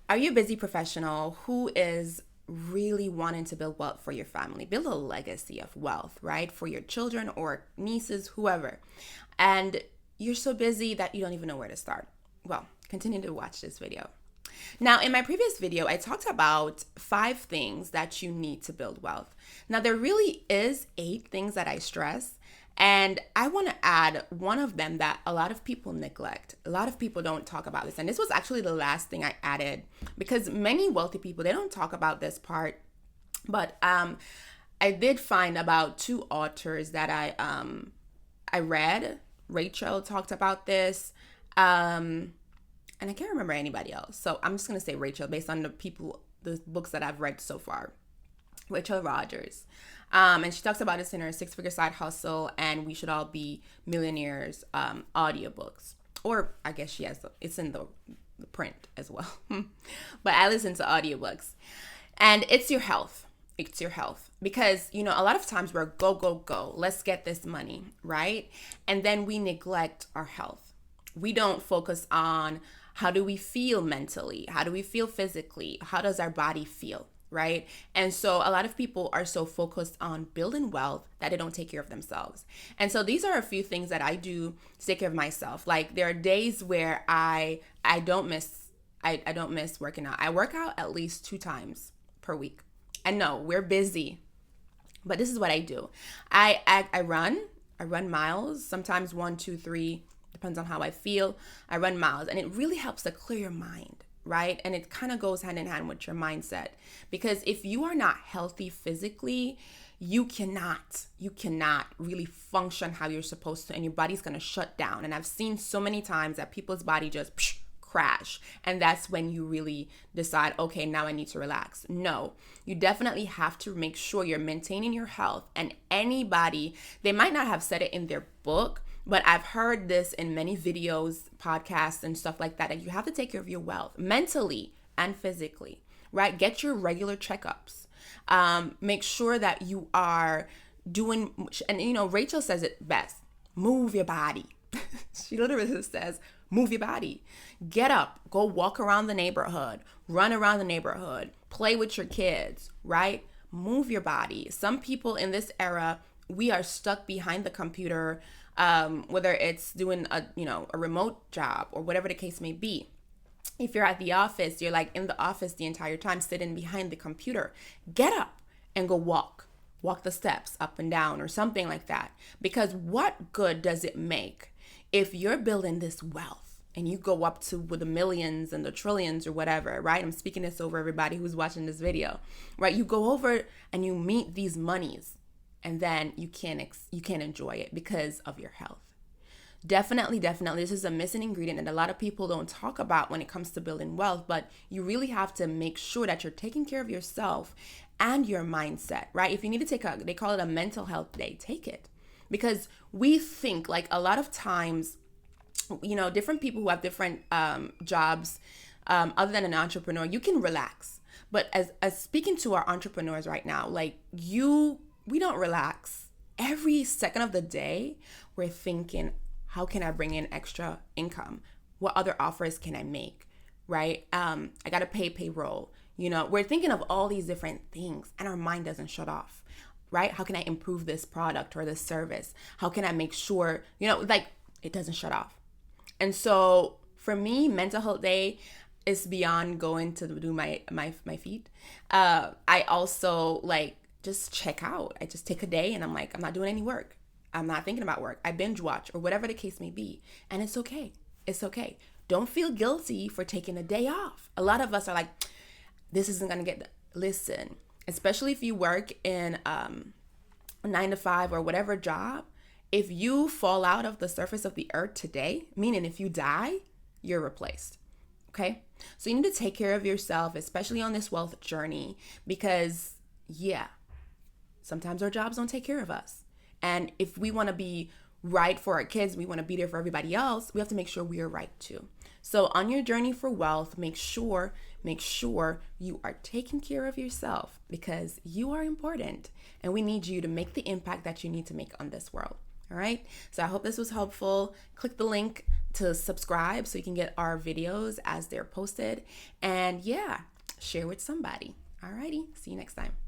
Are you a busy professional who is really wanting to build wealth for your family, build a legacy of wealth, right? For your children or nieces, whoever. And you're so busy that you don't even know where to start. Well, continue to watch this video. Now, in my previous video, I talked about 5 things that you need to build wealth. Now, there really is 8 things that I stress, and I want to add one of them that a lot of people neglect. A lot of people don't talk about this. And this was actually the last thing I added because many wealthy people, they don't talk about this part. But I did find about 2 authors that I read. Rachel talked about this. And I can't remember anybody else. So I'm just going to say Rachel based on the books that I've read so far. Rachel Rogers. And she talks about this in her 6-Figure Side Hustle and We Should All Be Millionaires audiobooks. Or I guess it's in the print as well. But I listen to audiobooks. And it's your health. It's your health. Because, a lot of times we're go, go, go. Let's get this money, right? And then we neglect our health. We don't focus on how do we feel mentally? How do we feel physically? How does our body feel? Right? And so a lot of people are so focused on building wealth that they don't take care of themselves. And so these are a few things that I do to take care of myself. Like there are days where I don't miss working out. I work out at least 2 times per week. And no, we're busy. But this is what I do. I run miles, sometimes 1, 2, 3, depends on how I feel. I run miles and it really helps to clear your mind. Right? And it kind of goes hand in hand with your mindset. Because if you are not healthy physically, you cannot really function how you're supposed to, and your body's going to shut down. And I've seen so many times that people's body just crash. And that's when you really decide, okay, now I need to relax. No, you definitely have to make sure you're maintaining your health. And anybody, they might not have said it in their book, but I've heard this in many videos, podcasts, and stuff like that you have to take care of your wealth mentally and physically, right? Get your regular checkups. Make sure that you are doing, and Rachel says it best, move your body. She literally says, move your body. Get up, go walk around the neighborhood, run around the neighborhood, play with your kids, right? Move your body. Some people in this era, we are stuck behind the computer, whether it's doing a remote job or whatever the case may be. If you're at the office, you're like in the office the entire time sitting behind the computer. Get up and go walk the steps up and down or something like that. Because what good does it make if you're building this wealth and you go up to with the millions and the trillions or whatever, right? I'm speaking this over everybody who's watching this video, right? You go over and you meet these monies, and then you can't enjoy it because of your health. Definitely, this is a missing ingredient that a lot of people don't talk about when it comes to building wealth, but you really have to make sure that you're taking care of yourself and your mindset, right? If you need to they call it a mental health day, take it. Because we think like a lot of times, different people who have different jobs, other than an entrepreneur, you can relax. But as speaking to our entrepreneurs right now, we don't relax. Every second of the day, we're thinking, how can I bring in extra income? What other offers can I make, right? I got to pay payroll. We're thinking of all these different things and our mind doesn't shut off, right? How can I improve this product or this service? How can I make sure, it doesn't shut off. And so for me, mental health day is beyond going to do my feet. I also just check out. I just take a day and I'm like, I'm not doing any work. I'm not thinking about work. I binge watch or whatever the case may be. And it's okay. It's okay. Don't feel guilty for taking a day off. A lot of us are like, this isn't going to listen, especially if you work in a 9-to-5 or whatever job. If you fall out of the surface of the earth today, meaning if you die, you're replaced. Okay. So you need to take care of yourself, especially on this wealth journey, because sometimes our jobs don't take care of us. And if we want to be right for our kids, we want to be there for everybody else, we have to make sure we are right too. So on your journey for wealth, make sure you are taking care of yourself because you are important and we need you to make the impact that you need to make on this world. All right. So I hope this was helpful. Click the link to subscribe so you can get our videos as they're posted. And yeah, share with somebody. All righty. See you next time.